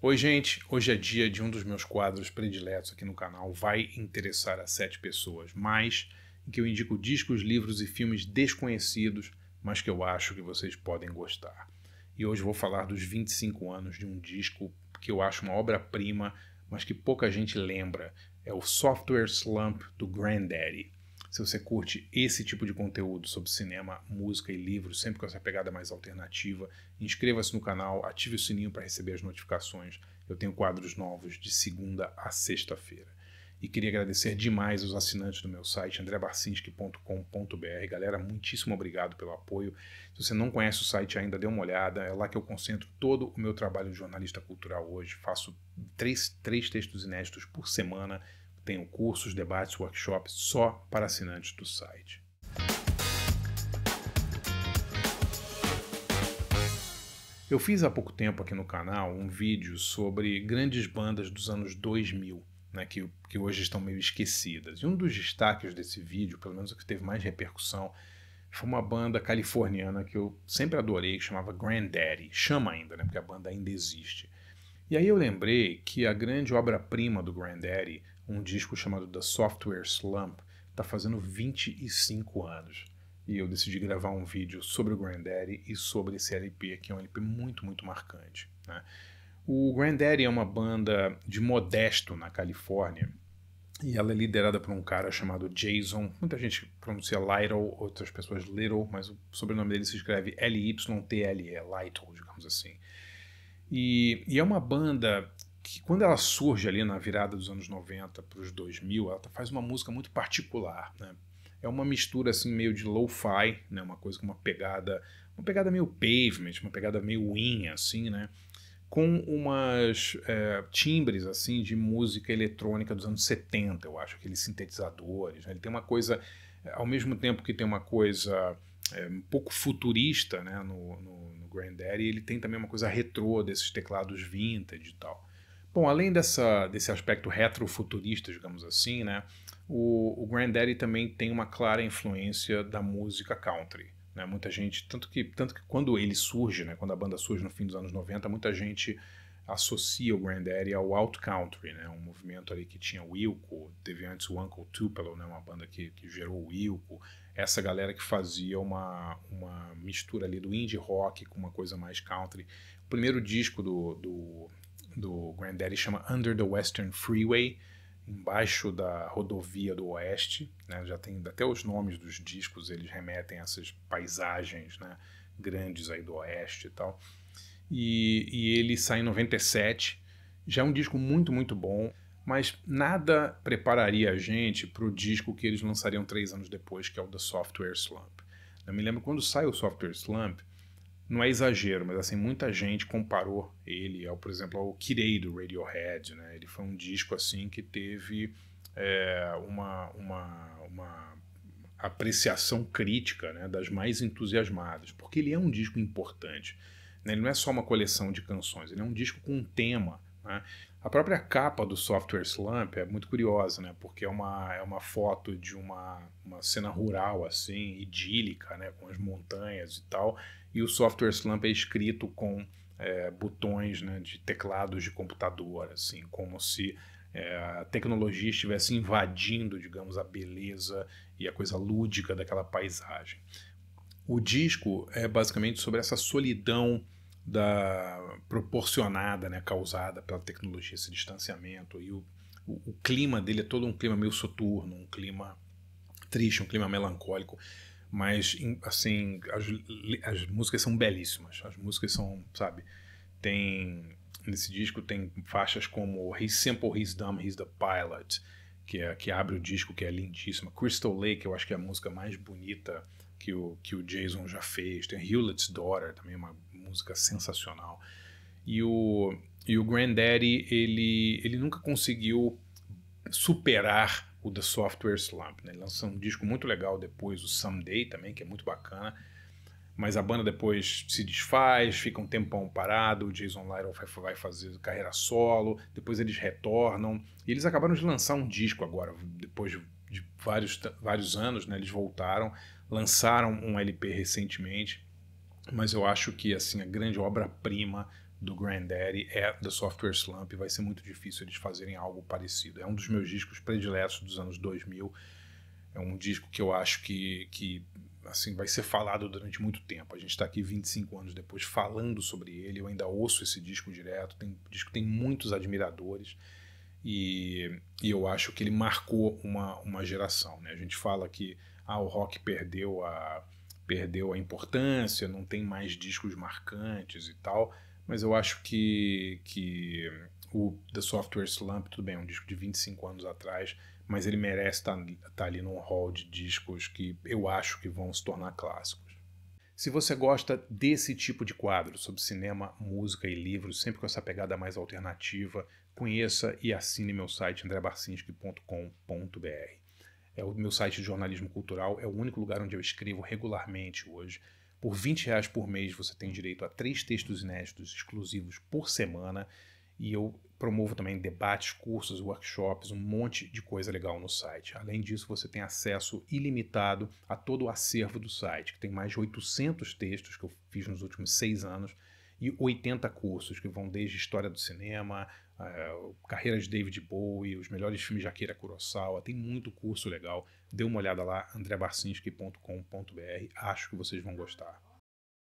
Oi, gente. Hoje é dia de um dos meus quadros prediletos aqui no canal. Vai interessar a 7 pessoas, mas em que eu indico discos, livros e filmes desconhecidos, mas que eu acho que vocês podem gostar. E hoje vou falar dos 25 anos de um disco que eu acho uma obra-prima, mas que pouca gente lembra. É o Software Slump do Grandaddy. Se você curte esse tipo de conteúdo sobre cinema, música e livros, sempre com essa pegada mais alternativa, inscreva-se no canal, ative o sininho para receber as notificações. Eu tenho quadros novos de segunda a sexta-feira. E queria agradecer demais aos assinantes do meu site, andrebarcinski.com.br. Galera, muitíssimo obrigado pelo apoio. Se você não conhece o site ainda, dê uma olhada. É lá que eu concentro todo o meu trabalho de jornalista cultural hoje. Faço três textos inéditos por semana. Tenho cursos, debates, workshops só para assinantes do site. Eu fiz há pouco tempo aqui no canal um vídeo sobre grandes bandas dos anos 2000, né, que hoje estão meio esquecidas. E um dos destaques desse vídeo, pelo menos o que teve mais repercussão, foi uma banda californiana que eu sempre adorei, que chamava Grandaddy. Chama ainda, né, porque a banda ainda existe. E aí eu lembrei que a grande obra-prima do Grandaddy, um disco chamado The Software Slump, está fazendo 25 anos. E eu decidi gravar um vídeo sobre o Grandaddy e sobre esse LP, que é um LP muito, muito marcante, né? O Grandaddy é uma banda de Modesto, na Califórnia, e ela é liderada por um cara chamado Jason. Muita gente pronuncia Lytle, outras pessoas Little, mas o sobrenome dele se escreve Lytle, Lytle, digamos assim. E é uma banda que, quando ela surge ali na virada dos anos 90 para os 2000, ela faz uma música muito particular, né? É uma mistura assim meio de lo-fi, né? Uma coisa com uma pegada meio Pavement, uma pegada meio Ween, assim, né? Com umas timbres assim de música eletrônica dos anos 70, eu acho, aqueles sintetizadores, né? Ele tem uma coisa, ao mesmo tempo que tem uma coisa um pouco futurista, né, no Grandaddy, ele tem também uma coisa retrô desses teclados vintage e tal. Bom, além desse aspecto retrofuturista, digamos assim, né, o Grandaddy também tem uma clara influência da música country, né? Muita gente, tanto que quando ele surge, né, quando a banda surge no fim dos anos 90, muita gente associa o Grandaddy ao alt country, né, um movimento ali que tinha o Wilco, teve antes o Uncle Tupelo, né, uma banda que gerou o Wilco, essa galera que fazia uma mistura ali do indie rock com uma coisa mais country. O primeiro disco do Grandaddy chama Under the Western Freeway, embaixo da rodovia do Oeste, né? Já tem até os nomes dos discos, eles remetem a essas paisagens, né, grandes aí do Oeste e tal. E ele sai em 97, já é um disco muito, muito bom, mas nada prepararia a gente para o disco que eles lançariam 3 anos depois, que é o The Software Slump. Eu me lembro quando sai o Software Slump, não é exagero, mas assim, muita gente comparou ele ao, por exemplo, ao Kid A do Radiohead, né? Ele foi um disco assim que teve uma apreciação crítica, né, das mais entusiasmadas, porque ele é um disco importante, né? Ele não é só uma coleção de canções, ele é um disco com um tema, né? A própria capa do Software Slump é muito curiosa, né, porque é uma foto de uma cena rural assim, idílica, né, com as montanhas e tal, e o Software Slump é escrito com botões, né, de teclados de computador, assim, como se a tecnologia estivesse invadindo, digamos, a beleza e a coisa lúdica daquela paisagem. O disco é basicamente sobre essa solidão proporcionada, né, causada pela tecnologia, esse distanciamento, e o clima dele é todo um clima meio soturno, um clima triste, um clima melancólico, mas assim, as músicas são belíssimas, as músicas são, sabe, nesse disco tem faixas como He's Simple, He's Dumb, He's the Pilot, que abre o disco, que é lindíssima. Crystal Lake, eu acho que é a música mais bonita que o Jason já fez. Tem Hewlett's Daughter, também uma música sensacional. E o Grandaddy, ele nunca conseguiu superar o The Software Slump, né? Ele lançou um disco muito legal depois, o Someday também, que é muito bacana, mas a banda depois se desfaz, fica um tempão parado, o Jason Lytle vai fazer carreira solo, depois eles retornam, e eles acabaram de lançar um disco agora, depois de vários anos, né, eles voltaram, lançaram um LP recentemente, mas eu acho que assim, a grande obra-prima do Grandaddy é The Software Slump, e vai ser muito difícil eles fazerem algo parecido. É um dos meus discos prediletos dos anos 2000, é um disco que eu acho que assim, vai ser falado durante muito tempo. A gente está aqui 25 anos depois falando sobre ele, eu ainda ouço esse disco direto, o disco tem muitos admiradores, e eu acho que ele marcou uma geração. Né? A gente fala que o rock perdeu a importância, não tem mais discos marcantes e tal, mas eu acho que o The Software Slump, tudo bem, é um disco de 25 anos atrás, mas ele merece estar ali num hall de discos que eu acho que vão se tornar clássicos. Se você gosta desse tipo de quadro sobre cinema, música e livros, sempre com essa pegada mais alternativa, conheça e assine meu site andrebarcinski.com.br. É o meu site de jornalismo cultural, é o único lugar onde eu escrevo regularmente hoje. Por R$ 20 por mês você tem direito a 3 textos inéditos exclusivos por semana, e eu promovo também debates, cursos, workshops, um monte de coisa legal no site. Além disso, você tem acesso ilimitado a todo o acervo do site, que tem mais de 800 textos que eu fiz nos últimos 6 anos, e 80 cursos que vão desde história do cinema, carreira de David Bowie, os melhores filmes de Akira Kurosawa, tem muito curso legal. Dê uma olhada lá, andrebarcinski.com.br, acho que vocês vão gostar.